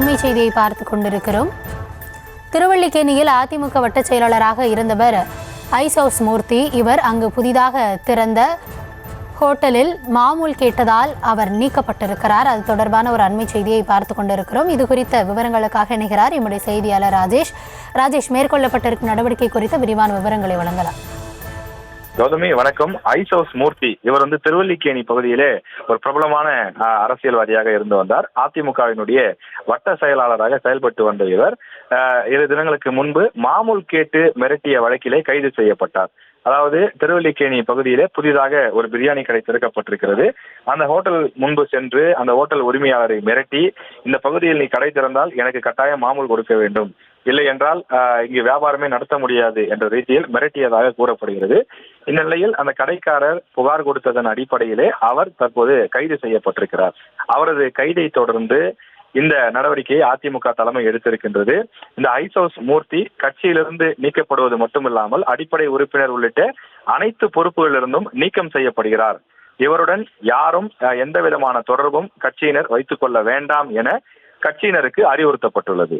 அண்மை செய்தியை பார்த்து கொண்டிருக்கிறோம். திருவல்லிக்கேணியில் அதிமுக வட்ட செயலாளராக இருந்தவர் ஐசவுஸ் மூர்த்தி. இவர் அங்கு புதிதாக திறந்த ஹோட்டலில் மாமூல் கேட்டதால் அவர் நீக்கப்பட்டிருக்கிறார். அது தொடர்பான ஒரு அண்மை செய்தியை பார்த்து கொண்டிருக்கிறோம். இது குறித்த விவரங்களுக்காக இணைகிறார் நம்முடைய செய்தியாளர் ராஜேஷ். மேற்கொள்ளப்பட்டிருக்கும் நடவடிக்கை குறித்த விரிவான விவரங்களை வழங்கலாம். கௌதமி வணக்கம். ஐசவுஸ் மூர்த்தி இவர் திருவல்லிக்கேணி பகுதியிலே ஒரு பிரபலமான அரசியல்வாதியாக இருந்து வந்தார். அதிமுகவினுடைய வட்ட செயலாளராக செயல்பட்டு வந்த இவர் 2 தினங்களுக்கு முன்பு மாமூல் கேட்டு மிரட்டிய வழக்கிலே கைது செய்யப்பட்டார். அதாவது திருவல்லிக்கேணி பகுதியிலே புதிதாக ஒரு பிரியாணி கடை திறக்கப்பட்டிருக்கிறது. அந்த ஹோட்டல் முன்பு சென்று அந்த ஹோட்டல் உரிமையாளரை மிரட்டி, இந்த பகுதியில் நீ கடை திறந்தால் எனக்கு கட்டாயம் மாமூல் கொடுக்க வேண்டும், இல்லை என்றால் இங்கு வியாபாரமே நடத்த முடியாது என்ற ரீதியில் மிரட்டியதாக கூறப்படுகிறது. இந்த நிலையில் அந்த கடைக்காரர் புகார் கொடுத்ததன் அடிப்படையிலே அவர் தற்போது கைது செய்யப்பட்டிருக்கிறார். அவரது கைதை தொடர்ந்து இந்த நடவடிக்கையை அதிமுக தலைமை எடுத்திருக்கின்றது. இந்த ஐசவுஸ் மூர்த்தி கட்சியிலிருந்து நீக்கப்படுவது மட்டுமில்லாமல் அடிப்படை உறுப்பினர் உள்ளிட்ட அனைத்து பொறுப்புகளிலிருந்தும் நீக்கம் செய்யப்படுகிறார். இவருடன் யாரும் எந்த விதமான தொடர்பும் கட்சியினர் வைத்துக் கொள்ள வேண்டாம் என கட்சியினருக்கு அறிவுறுத்தப்பட்டுள்ளது.